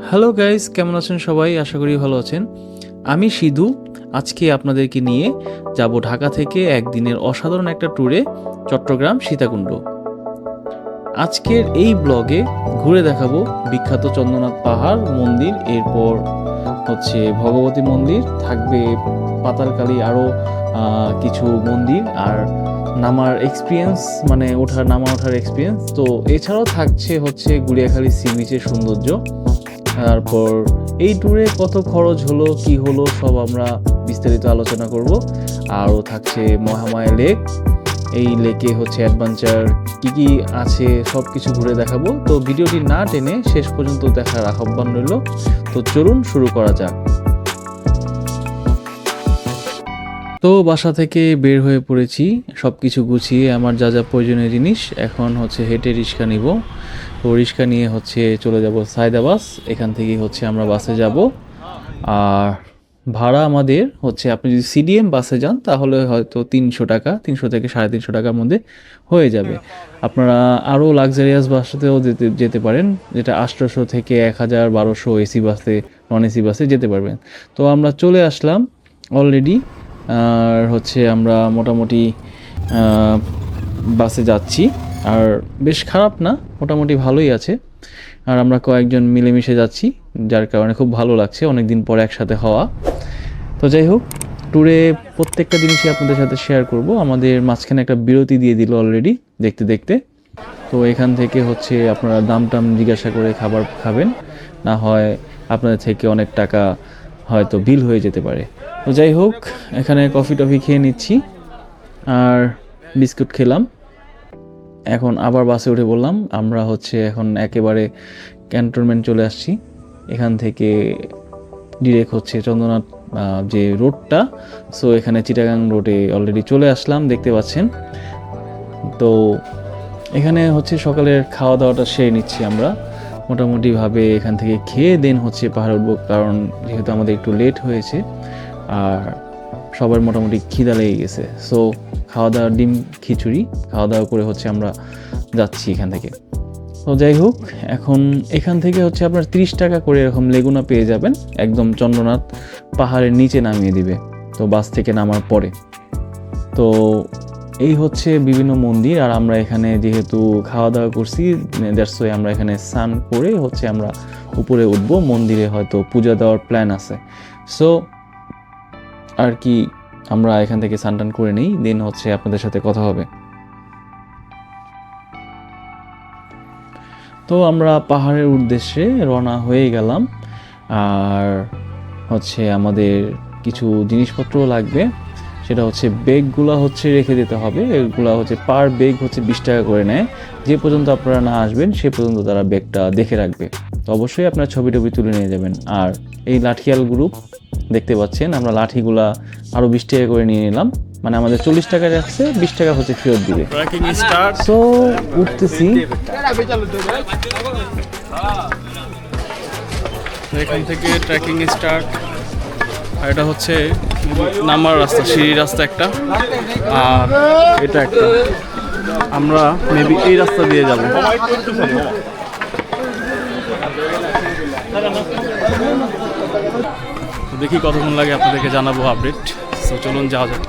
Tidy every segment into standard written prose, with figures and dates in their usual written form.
Hello guys, কেমন আছেন সবাই? আশা করি ভালো আছেন। আমি সিধু। আজকে আপনাদেরকে নিয়ে যাব ঢাকা থেকে একদিনের অসাধারণ একটা ট্যুরে চট্টগ্রাম সীতাকুণ্ড। আজকের এই ব্লগে ঘুরে দেখাবো বিখ্যাত চন্দ্রনাথ পাহাড় মন্দির, এরপর হচ্ছে ভগবতী মন্দির, থাকবে পাতালকালী, আরও কিছু মন্দির, আর নামার এক্সপিরিয়েন্স, মানে ওঠার এক্সপিরিয়েন্স। তো এছাড়াও থাকছে হচ্ছে গুলিয়াখালী সি বিচের সৌন্দর্য। তারপর এই ট্যুরে কত খরচ হলো, কি হলো, সব আমরা বিস্তারিত আলোচনা করব। আরও থাকছে মহামায়া লেক, এই লেকে হচ্ছে অ্যাডভেঞ্চার কি কি আছে সব কিছু ঘুরে দেখাবো। তো ভিডিওটি না টেনে শেষ পর্যন্ত দেখার আহ্বান রইল। তো চলুন শুরু করা যাক। তো বাসা থেকে বের হয়ে পড়েছি, সব কিছু গুছিয়ে আমার যা যা প্রয়োজনীয় জিনিস। এখন হচ্ছে হেঁটে রিক্সা নিব। তো রিক্সা নিয়ে হচ্ছে চলে যাব সায়দাবাস, এখান থেকে হচ্ছে আমরা বাসে যাব। আর ভাড়া আমাদের হচ্ছে, আপনি যদি সিডিএম বাসে যান তাহলে হয়তো 300 টাকা, 300 থেকে 350 টাকার মধ্যে হয়ে যাবে। আপনারা আরও লাক্সারিয়াস বাসেতেও যেতে পারেন, যেটা 800 থেকে 1000-1200 এসি বাসে, নন এসি বাসে যেতে পারবেন। তো আমরা চলে আসলাম অলরেডি। আর হচ্ছে আমরা মোটামুটি বাসে যাচ্ছি, আর বেশ খারাপ না, মোটামুটি ভালোই আছে। আর আমরা কয়েকজন মিলেমিশে যাচ্ছি, যার কারণে খুব ভালো লাগছে অনেক দিন পর একসাথে হওয়া। তো যাই হোক, ট্যুরে প্রত্যেকটা জিনিসই আপনাদের সাথে শেয়ার করব। আমাদের মাঝখানে একটা বিরতি দিয়ে দিল অলরেডি দেখতে দেখতে। তো এখান থেকে হচ্ছে আপনারা দাম টাম জিজ্ঞাসা করে খাবার খাবেন, না হয় আপনাদের থেকে অনেক টাকা হয়তো বিল হয়ে যেতে পারে। তো যাই হোক, এখানে কফি টফি খেয়ে নিচ্ছি আর বিস্কুট খেলাম। এখন আবার বাসে উঠে বললাম, আমরা হচ্ছে এখন একেবারে ক্যান্টনমেন্ট চলে আসছি। এখান থেকে ডিরেক্ট হচ্ছে চন্দ্রনাথ যে রোডটা, সো এখানে চিটাগাং রোডে অলরেডি চলে আসলাম, দেখতে পাচ্ছেন। তো এখানে হচ্ছে সকালের খাওয়া দাওয়াটা সেরে নিচ্ছি আমরা মোটামুটিভাবে। এখান থেকে খেয়ে দেন হচ্ছে পাহাড়ে উঠবো, কারণ যেহেতু আমাদের একটু লেট হয়েছে আর সবার মোটামুটি খিদা লেগে গেছে। সো খাওয়া দাওয়া, ডিম খিচুড়ি খাওয়া দাওয়া করে হচ্ছে আমরা যাচ্ছি এখান থেকে। তো যাই হোক, এখন এখান থেকে হচ্ছে আপনার 30 টাকা করে এরকম লেগুনা পেয়ে যাবেন, একদম চন্দ্রনাথ পাহাড়ের নিচে নামিয়ে দিবে, তো বাস থেকে নামার পরে। তো এই হচ্ছে বিভিন্ন মন্দির, আর আমরা এখানে যেহেতু খাওয়া দাওয়া করছি, দ্যাটস ওয়াই আমরা এখানে স্নান করে হচ্ছে আমরা উপরে উঠবো। মন্দিরে হয়তো পূজা দেওয়ার প্ল্যান আছে, সো আর কি আমরা এখান থেকে স্নান টান করে নিই, দেন হচ্ছে আপনাদের সাথে কথা হবে। তো আমরা পাহাড়ের উদ্দেশ্যে রওনা হয়ে গেলাম। আর হচ্ছে আমাদের কিছু জিনিসপত্র লাগবে, সেটা হচ্ছে ব্যাগগুলো হচ্ছে রেখে দিতে হবে। এগুলো হচ্ছে পার ব্যাগ হচ্ছে 20 টাকা করে নেয়। যে পর্যন্ত আপনারা না আসবেন সে পর্যন্ত তারা ব্যাগটা দেখে রাখবে। তো অবশ্যই আপনার ছবি টবি তুলে নিয়ে যাবেন। আর এই লাঠিয়াল গ্রুপ দেখতে পাচ্ছেন, আমরা লাঠিগুলা আরও 20 টাকা করে নিয়ে নিলাম, মানে আমাদের 40 টাকা রাখছে, 20 টাকা হচ্ছে ফেরত দিবে। সো উঠতেছি। এখান থেকে ট্রেকিং স্টার্ট। আর এটা হচ্ছে নামার রাস্তা, সিঁড়ি রাস্তা একটা, আর এটা একটা। আমরা মেবি এই রাস্তা দিয়ে যাব। দেখি কতক্ষণ লাগে, আপনাদেরকে জানাবো আপডেট। তো চলুন যাওয়া যাক।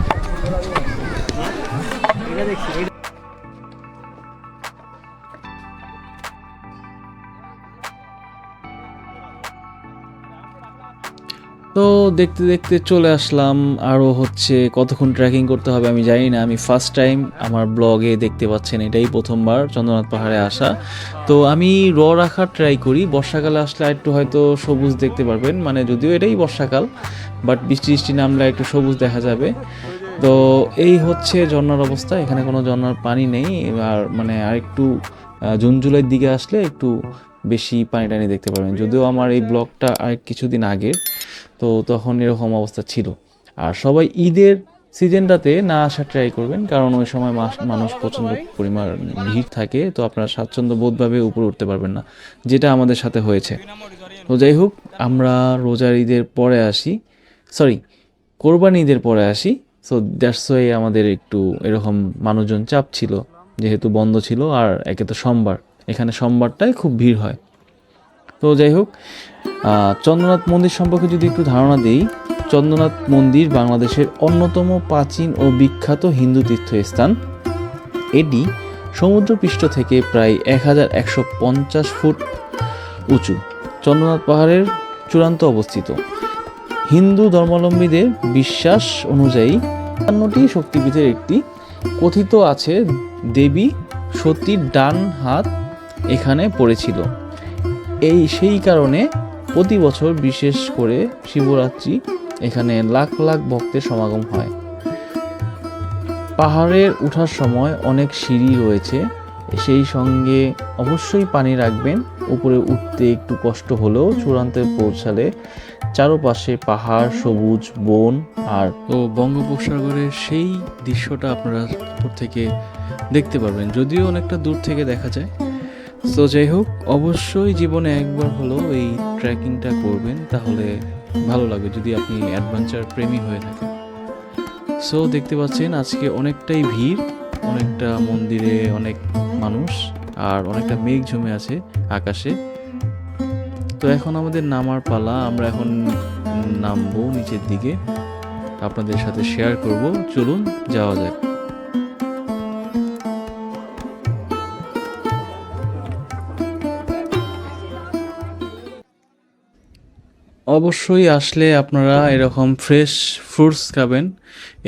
তো দেখতে দেখতে চলে আসলাম। আরও হচ্ছে কতক্ষণ ট্রেকিং করতে হবে আমি জানি না, আমি ফার্স্ট টাইম আমার ব্লগে দেখতে পাচ্ছেন, এটাই প্রথমবার চন্দ্রনাথ পাহাড়ে আসা। তো আমি রাখার ট্রাই করি, বর্ষাকালে আসলে একটু হয়তো সবুজ দেখতে পারবেন, মানে যদিও এটাই বর্ষাকাল, বাট বৃষ্টি বৃষ্টি নামলে একটু সবুজ দেখা যাবে। তো এই হচ্ছে ঝর্ণার অবস্থা, এখানে কোনো ঝর্ণার পানি নেই। আর মানে আরেকটু জুন জুলাইয়ের দিকে আসলে একটু বেশি পানি টানি দেখতে পারবেন, যদিও আমার এই ব্লগটা আরেক কিছুদিন আগের, তো তখন এরকম অবস্থা ছিল। আর সবাই ঈদের সিজনটাতে না আসার ট্রাই করবেন, কারণ ওই সময় মানুষ প্রচণ্ড পরিমাণ ভিড় থাকে, তো আপনারা স্বাচ্ছন্দ্য বোধভাবে উপরে উঠতে পারবেন না, যেটা আমাদের সাথে হয়েছে। তো যাই হোক, আমরা রোজার ঈদের পরে আসি, সরি কোরবানি ঈদের পরে আসি। সো দ্যাটস ওয়াই আমাদের একটু এরকম মানুষজন চাপ ছিল, যেহেতু বন্ধ ছিল। আর একে তো সোমবার, এখানে সোমবারটাই খুব ভিড় হয়। তো যাই হোক, চন্দ্রনাথ মন্দির সম্পর্কে যদি একটু ধারণা দিই, চন্দ্রনাথ মন্দির বাংলাদেশের অন্যতম প্রাচীন ও বিখ্যাত হিন্দু তীর্থস্থান। এটি সমুদ্রপৃষ্ঠ থেকে প্রায় 1150 ফুট উঁচু চন্দ্রনাথ পাহাড়ের চূড়ান্ত অবস্থিত। হিন্দু ধর্মাবলম্বীদের বিশ্বাস অনুযায়ী ৫৫টি শক্তিপীঠের একটি। কথিত আছে দেবী সতীর ডান হাত এখানে পড়েছিল। সেই কারণে প্রতি বছর বিশেষ করে শিবরাত্রি এখানে লাখ লাখ ভক্তের সমাগম হয়। পাহাড়ের ওঠার সময় অনেক সিঁড়ি রয়েছে, সেই সঙ্গে অবশ্যই পানি রাখবেন। উপরে উঠতে একটু কষ্ট হলেও চূড়ান্তে পৌঁছালে চারপাশে পাহাড়, সবুজ বন আর বঙ্গোপসাগরের সেই দৃশ্যটা আপনারা উপর থেকে দেখতে পারবেন, যদিও অনেকটা দূর থেকে দেখা যায়। তো যাই হোক, অবশ্যই জীবনে একবার হলেও এই ট্রেকিংটা করবেন, তাহলে ভালো লাগবে যদি আপনি অ্যাডভেঞ্চার প্রেমী হয়ে থাকেন। সো দেখতে পাচ্ছেন আজকে অনেকটাই ভিড়, অনেকটা মন্দিরে অনেক মানুষ আর অনেকটা মেঘ জমে আছে আকাশে। তো এখন আমাদের নামার পালা, আমরা এখন নামবো নিচের দিকে, আপনাদের সাথে শেয়ার করব। চলুন যাওয়া যাক। অবশ্যই আসলে আপনারা এরকম ফ্রেশ ফ্রুটস খাবেন।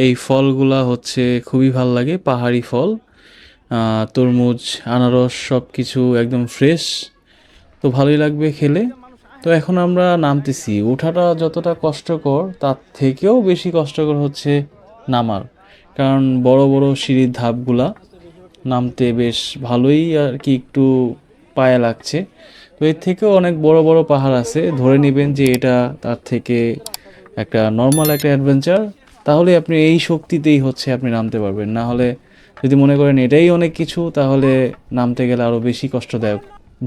এই ফলগুলা হচ্ছে খুবই ভালো লাগে, পাহাড়ি ফল, তরমুজ, আনারস, সব কিছু একদম ফ্রেশ, তো ভালোই লাগবে খেলে। তো এখন আমরা নামতেছি। ওঠাটা যতটা কষ্টকর তার থেকেও বেশি কষ্টকর হচ্ছে নামার, কারণ বড় বড় সিঁড়ির ধাপগুলা নামতে বেশ ভালোই আর কি একটু পায়ে লাগছে। তো এর থেকেও অনেক বড় বড় পাহাড় আছে, ধরে নেবেন যে এটা তার থেকে একটা নর্মাল একটা অ্যাডভেঞ্চার, তাহলে আপনি এই শক্তিতেই হচ্ছে আপনি নামতে পারবেন। না হলে যদি মনে করেন এটাই অনেক কিছু, তাহলে নামতে গেলে আরও বেশি কষ্টদায়ক।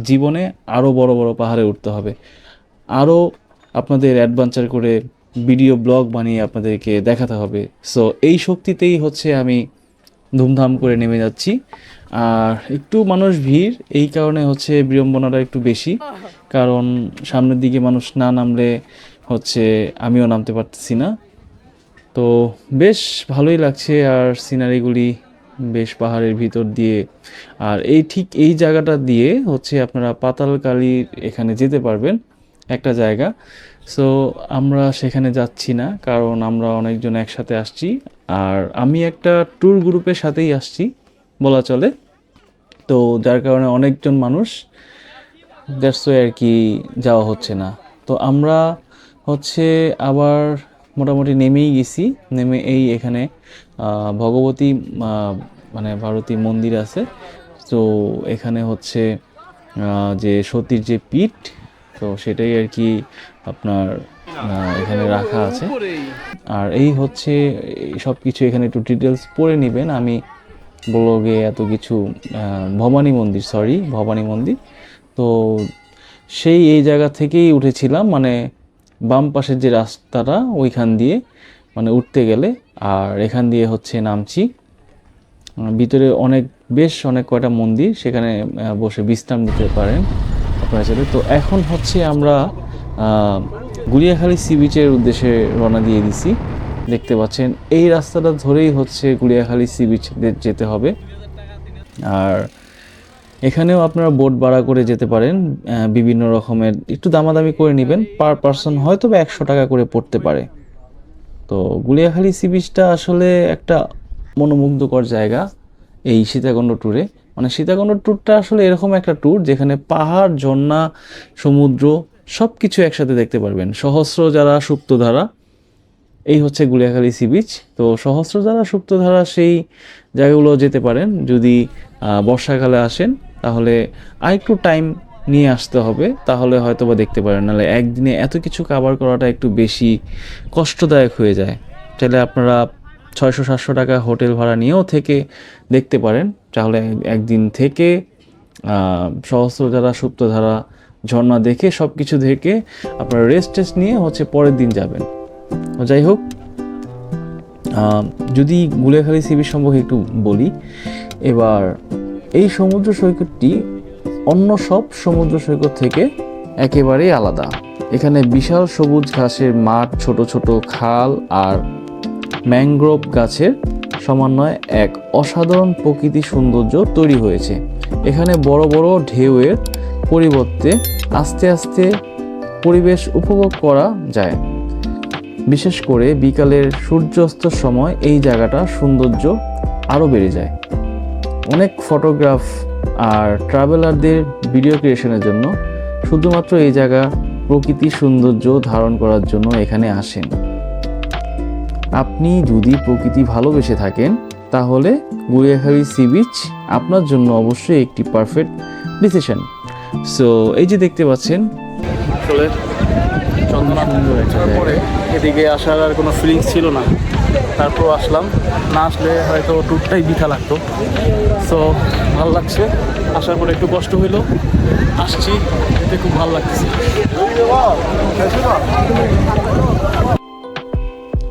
জীবনে আরও বড় বড় পাহাড়ে উঠতে হবে, আরও আপনাদের অ্যাডভেঞ্চার করে ভিডিও ব্লগ বানিয়ে আপনাদেরকে দেখাতে হবে। সো এই শক্তিতেই হচ্ছে আমি ধুমধাম করে নেমে যাচ্ছি। আর একটু মানুষ ভিড়, এই কারণে হচ্ছে বিড়ম্বনাটা একটু বেশি, কারণ সামনের দিকে মানুষ না নামলে হচ্ছে আমিও নামতে পারতেছি না। তো বেশ ভালোই লাগছে, আর সিনারিগুলি বেশ পাহাড়ের ভিতর দিয়ে। আর ঠিক এই জায়গাটা দিয়ে হচ্ছে আপনারা পাতালকালীর এখানে যেতে পারবেন, একটা জায়গা। সো আমরা সেখানে যাচ্ছি না, কারণ আমরা অনেকজন একসাথে আসছি, আর আমি একটা ট্যুর গ্রুপের সাথেই আসছি বলা চলে। তো যার কারণে অনেকজন মানুষ, দ্যাটস ওয়াই আর কি যাওয়া হচ্ছে না। তো আমরা হচ্ছে আবার মোটামুটি নেমেই গেছি। নেমে এখানে ভগবতী মানে ভারতী মন্দির আছে। তো এখানে হচ্ছে যে সতীর যে পীঠ, তো সেটাই আর কি আপনার এখানে রাখা আছে। আর এই হচ্ছে সব কিছু এখানে একটু ডিটেলস পড়ে নেবেন। আমি ব্লগে এত কিছু ভবানী মন্দির। তো এই জায়গা থেকেই উঠেছিলাম, মানে বাম পাশের যে রাস্তাটা ওইখান দিয়ে মানে উঠতে গেলে, আর এখান দিয়ে হচ্ছে নামছি। ভিতরে বেশ অনেক কয়টা মন্দির, সেখানে বসে বিশ্রাম নিতে পারেন আপনারা চাইলে। তো এখন হচ্ছে আমরা গুলিয়াখালী সি বিচের উদ্দেশ্যে রওনা দিয়ে দিছি। দেখতে পাচ্ছেন এই রাস্তাটা ধরেই হচ্ছে গুলিয়াখালী সি বিচ যেতে হবে। আর এখানেও আপনারা বোট ভাড়া করে যেতে পারেন, বিভিন্ন রকমের, একটু দামাদামি করে নেবেন। পার পারসন হয়তো 100 টাকা করে পড়তে পারে। তো গুলিয়াখালী সি বিচটা আসলে একটা মনোমুগ্ধকর জায়গা এই সীতাকুণ্ড ট্যুরে। মানে সীতাকুণ্ড ট্যুরটা আসলে এরকম একটা ট্যুর যেখানে পাহাড়, ঝর্ণা, সমুদ্র সব কিছু একসাথে দেখতে পারবেন। সহস্রধারা, সুপ্তধারা, এই হচ্ছে গুলিয়াখালী সি বিচ। তো সহস্রধারা, সুপ্তধারা সেই জায়গাগুলো যেতে পারেন। যদি বর্ষাকালে আসেন তাহলে আরেকটু টাইম নিয়ে আসতে হবে, তাহলে হয়তো বা দেখতে পারেন। নাহলে একদিনে এত কিছু কভার করাটা একটু বেশি কষ্টদায়ক হয়ে যায়। তাহলে আপনারা 600-700 টাকা হোটেল ভাড়া নিয়েও থেকে দেখতে পারেন। তাহলে একদিন থেকে সহস্রধারা, সুপ্তধারা, ঝর্ণা দেখে সব কিছু দেখে আপনারা রেস্ট নিয়ে হচ্ছে পরের দিন যাবেন। যাই হোক, যদি গুলিয়াখালী সি বিচ সম্পর্কে একটু বলি এবার, এই সমুদ্র সৈকতটি অন্য সব সমুদ্র সৈকত থেকে একেবারেই আলাদা। এখানে বিশাল সবুজ ঘাসের মাঠ, ছোট ছোট খাল আর ম্যানগ্রোভ গাছের সমন্বয়ে এক অসাধারণ প্রকৃতি সৌন্দর্য তৈরি হয়েছে। এখানে বড় বড় ঢেউয়ের পরিবর্তে আস্তে আস্তে পরিবেশ উপভোগ করা যায়। বিশেষ করে বিকালের সূর্যাস্তর সময় এই জায়গাটার সৌন্দর্য আরও বেড়ে যায়। অনেক ফটোগ্রাফ আর ট্রাভেলারদের ভিডিও ক্রিয়েশনের জন্য শুধুমাত্র এই জায়গা প্রকৃতির সৌন্দর্য ধারণ করার জন্য এখানে আসেন। আপনি যদি প্রকৃতি ভালোবেসে থাকেন তাহলে গুলিয়াখালী সি বিচ আপনার জন্য অবশ্যই একটি পারফেক্ট ডিসিশন। সো এই যে দেখতে পাচ্ছেন আসলে চন্দ্রনাথ পরে এদিকে আসার আর কোনো ফিলিংস ছিল না, তারপর আসলাম। না আসলে হয়তো ট্যুরটাই বৃথা লাগতো। সো ভালো লাগছে, আসার পরে একটু কষ্ট হইলো, আসছি, এতে খুব ভালো লাগতেছে।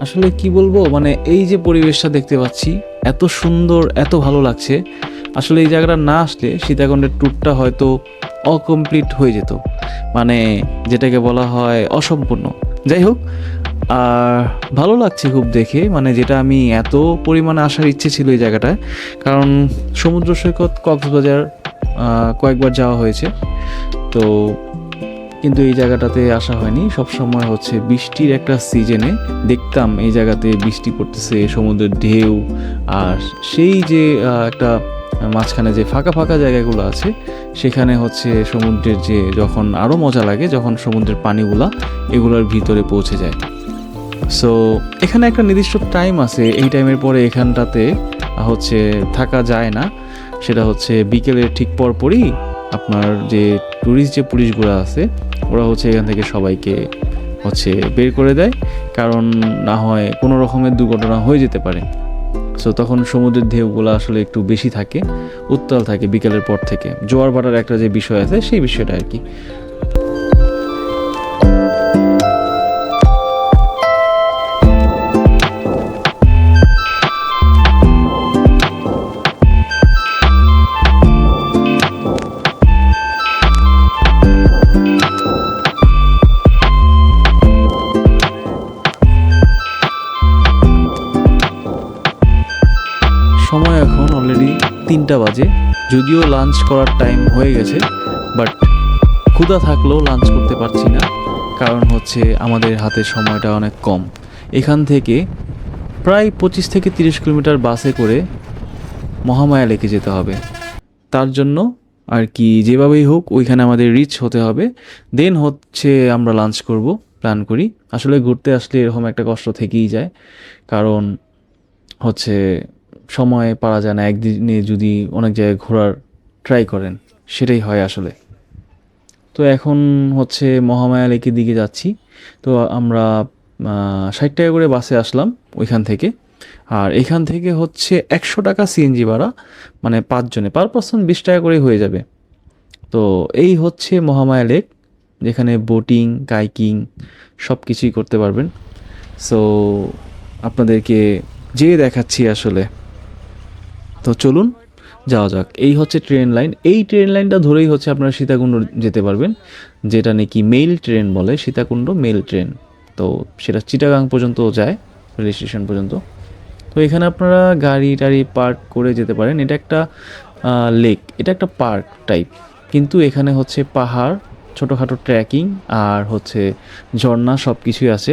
আসলে কি বলবো, মানে এই যে পরিবেশটা দেখতে পাচ্ছি এত সুন্দর, এত ভালো লাগছে। আসলে এই জায়গাটা না আসলে সীতাকুণ্ডের ট্যুরটা হয়তো অকমপ্লিট হয়ে যেত, মানে যেটাকে বলা হয় অসম্পূর্ণ। যাই হোক, আর ভালো লাগছে খুব দেখে, মানে যেটা আমি এত পরিমাণে আসার ইচ্ছে ছিল এই জায়গাটায়। কারণ সমুদ্র সৈকত কক্সবাজার কয়েকবার যাওয়া হয়েছে, তো কিন্তু এই জায়গাটাতে আসা হয়নি। সবসময় হচ্ছে বৃষ্টির একটা সিজনে দেখতাম এই জায়গাতে বৃষ্টি পড়তেছে, সমুদ্রের ঢেউ, আর সেই যে একটা মাঝখানে যে ফাঁকা ফাঁকা জায়গাগুলো আছে সেখানে হচ্ছে সমুদ্রের যে যখন আরও মজা লাগে যখন সমুদ্রের পানিগুলা এগুলোর ভিতরে পৌঁছে যায়। সো এখানে একটা নির্দিষ্ট টাইম আছে, এই টাইমের পরে এখানটাতে হচ্ছে থাকা যায় না। সেটা হচ্ছে বিকেলের ঠিক পরপরই আপনার যে ট্যুরিস্ট যে পুলিশগুলো আছে ওরা হচ্ছে এখান থেকে সবাইকে হচ্ছে বের করে দেয়, কারণ না হয় কোনো রকমের দুর্ঘটনা হয়ে যেতে পারে। সো তখন সমুদ্রের ঢেউগুলো আসলে একটু বেশি থাকে, উত্তাল থাকে বিকেলের পর থেকে। জোয়ার ভাটার একটা যে বিষয় আছে সেই বিষয়টা আর কি। সময় এখন অলরেডি 3টা বাজে, যদিও লাঞ্চ করার টাইম হয়ে গেছে, বাট ক্ষুধা থাকলেও লাঞ্চ করতে পারছি না, কারণ হচ্ছে আমাদের হাতে সময়টা অনেক কম। এখান থেকে প্রায় 25 থেকে 30 কিলোমিটার বাসে করে মহামায়া লেকে যেতে হবে। তার জন্য আর কি যেভাবেই হোক ওইখানে আমাদের রিচ হতে হবে, দেন হচ্ছে আমরা লাঞ্চ করব প্ল্যান করি। আসলে ঘুরতে আসলে এরকম একটা কষ্ট থেকেই যায়, কারণ হচ্ছে সময় পারা যায় না। একদিনে যদি অনেক জায়গায় ঘোরার ট্রাই করেন সেটাই হয় আসলে। তো এখন হচ্ছে মহামায়া লেকের দিকে যাচ্ছি। তো আমরা 60 টাকা করে বাসে আসলাম ওইখান থেকে, আর এখান থেকে হচ্ছে 100 টাকা সিএনজি ভাড়া, মানে 5 জনে পার পারসন 20 টাকা করে হয়ে যাবে। তো এই হচ্ছে মহামায়া লেক, যেখানে বোটিং, কাইকিং সব কিছুই করতে পারবেন। সো আপনাদেরকে যেয়ে দেখাচ্ছি আসলে। তো চলুন যাওয়া যাক। এই হচ্ছে ট্রেন লাইন, এই ট্রেন লাইনটা ধরেই হচ্ছে আপনারা সীতাকুণ্ড যেতে পারবেন, যেটা নাকি মেইল ট্রেন বলে, সীতাকুণ্ড মেইল ট্রেন। তো সেটা চিটাগাং পর্যন্ত যায়, রেল স্টেশন পর্যন্ত। তো এখানে আপনারা গাড়ি টাড়ি পার্ক করে যেতে পারেন। এটা একটা লেক, এটা একটা পার্ক টাইপ, কিন্তু এখানে হচ্ছে পাহাড়, ছোটোখাটো ট্রেকিং আর হচ্ছে ঝর্ণা সব কিছুই আছে।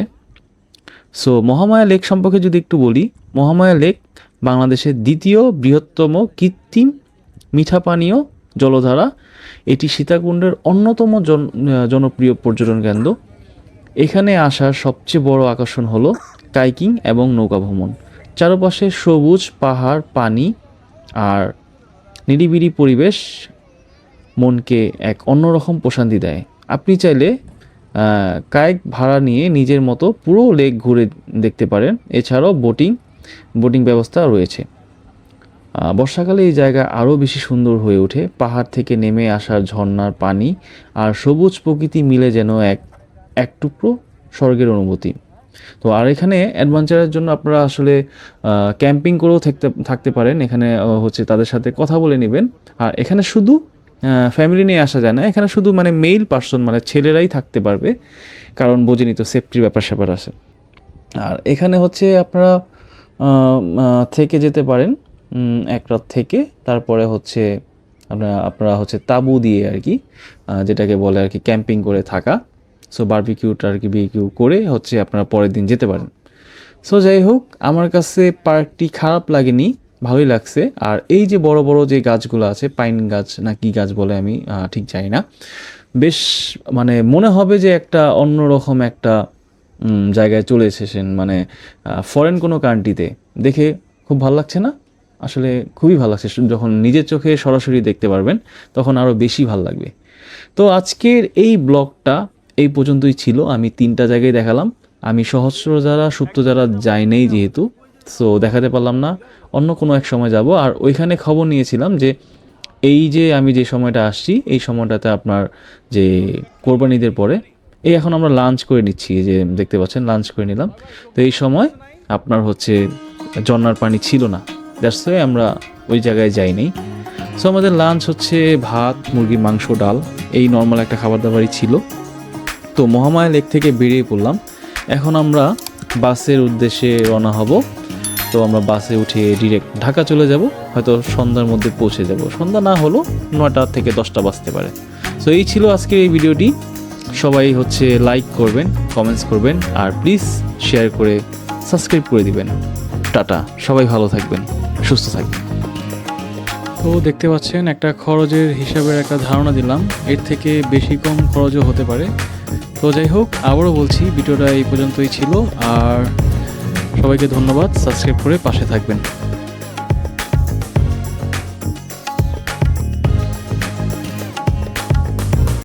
সো মহামায়া লেক সম্পর্কে যদি একটু বলি, মহামায়া লেক বাংলাদেশের দ্বিতীয় বৃহত্তম কৃত্রিম মিঠা পানীয় জলধারা। এটি সীতাকুণ্ডের অন্যতম জনপ্রিয় পর্যটন কেন্দ্র। এখানে আসার সবচেয়ে বড় আকর্ষণ হলো কাইকিং এবং নৌকা ভ্রমণ। চারপাশে সবুজ পাহাড়, পানি আর নিরিবিলি পরিবেশ মনকে এক অন্যরকম প্রশান্তি দেয়। আপনি চাইলে কায়েক ভাড়া নিয়ে নিজের মতো পুরো লেক ঘুরে দেখতে পারেন। এছাড়াও বোটিং ব্যবস্থা রয়েছে। বর্ষাকালে এই জায়গা আরও বেশি সুন্দর হয়ে ওঠে। পাহাড় থেকে নেমে আসার ঝর্ণার পানি আর সবুজ প্রকৃতি মিলে যেন এক টুকরো স্বর্গের অনুভূতি। তো আর এখানে অ্যাডভেঞ্চারের জন্য আপনারা আসলে ক্যাম্পিং করেও থাকতে পারেন। এখানে হচ্ছে তাদের সাথে কথা বলে নেবেন। আর এখানে শুধু ফ্যামিলি নিয়ে আসা যায় না, এখানে শুধু মানে মেল পার্সন মানে ছেলেরাই থাকতে পারবে, কারণ বোঝেনি তো সেফটির ব্যাপার স্যাপার আছে। আর এখানে হচ্ছে আপনারা থেকে যেতে পারেন এক রাত থেকে, তারপরে হচ্ছে আপনারা হচ্ছে তাঁবু দিয়ে আর কি, যেটাকে বলে আর কি ক্যাম্পিং করে থাকা। সো বারবিকিউটা আর কি বিকিউ করে হচ্ছে আপনারা পরের দিন যেতে পারেন। সো যাই হোক, আমার কাছে পার্কটি খারাপ লাগেনি, ভালোই লাগছে। আর এই যে বড় বড় যে গাছগুলো আছে, পাইন গাছ না কি গাছ বলে আমি ঠিক জানি না, বেশ মানে মনে হবে যে একটা অন্যরকম একটা জায়গায় চলে এসেছেন, মানে ফরেন কোনো কান্ট্রিতে। দেখে খুব ভালো লাগছে না? আসলে খুবই ভালো লাগছে, যখন নিজের চোখে সরাসরি দেখতে পারবেন তখন আরও বেশি ভালো লাগবে। তো আজকের এই ব্লগটা এই পর্যন্তই ছিল। আমি 3টা জায়গায় দেখালাম। আমি সহস্র যারা সুপ্ত যারা যাই নেই যেহেতু, সো দেখাতে পারলাম না, অন্য কোনো এক সময় যাব। আর ওইখানে খবর নিয়েছিলাম যে এই যে আমি যে সময়টা আসছি এই সময়টাতে আপনার যে কোরবানিদের পরে, এই এখন আমরা লাঞ্চ করে নিচ্ছি, যে দেখতে পাচ্ছেন লাঞ্চ করে নিলাম। তো এই সময় আপনার হচ্ছে ঝর্ণার পানি ছিল না, দ্যাটস ওয়াই আমরা ওই জায়গায় যাইনি। সো আমাদের লাঞ্চ হচ্ছে ভাত, মুরগির মাংস, ডাল, এই নর্মাল একটা খাবার দাবারই ছিল। তো মহামায়া লেক থেকে বেরিয়ে পড়লাম। এখন আমরা বাসের উদ্দেশ্যে রওনা হব। তো আমরা বাসে উঠে ডিরেক্ট ঢাকা চলে যাব, হয়তো সন্ধ্যার মধ্যে পৌঁছে যাব, সন্ধ্যা না হলো 9টা থেকে 10টা বাজতে পারে। সো এই ছিল আজকের এই ভিডিওটি। সবাই হচ্ছে লাইক করবেন, কমেন্টস করবেন, আর প্লিজ শেয়ার করে সাবস্ক্রাইব করে দিবেন। টাটা, সবাই ভালো থাকবেন, সুস্থ থাকবেন। তো দেখতে পাচ্ছেন একটা খরচের হিসাবের একটা ধারণা দিলাম, এর থেকে বেশি কম খরচও হতে পারে। তো যাই হোক, আবারও বলছি ভিডিওটা এই পর্যন্তই ছিল। আর সবাইকে ধন্যবাদ, সাবস্ক্রাইব করে পাশে থাকবেন।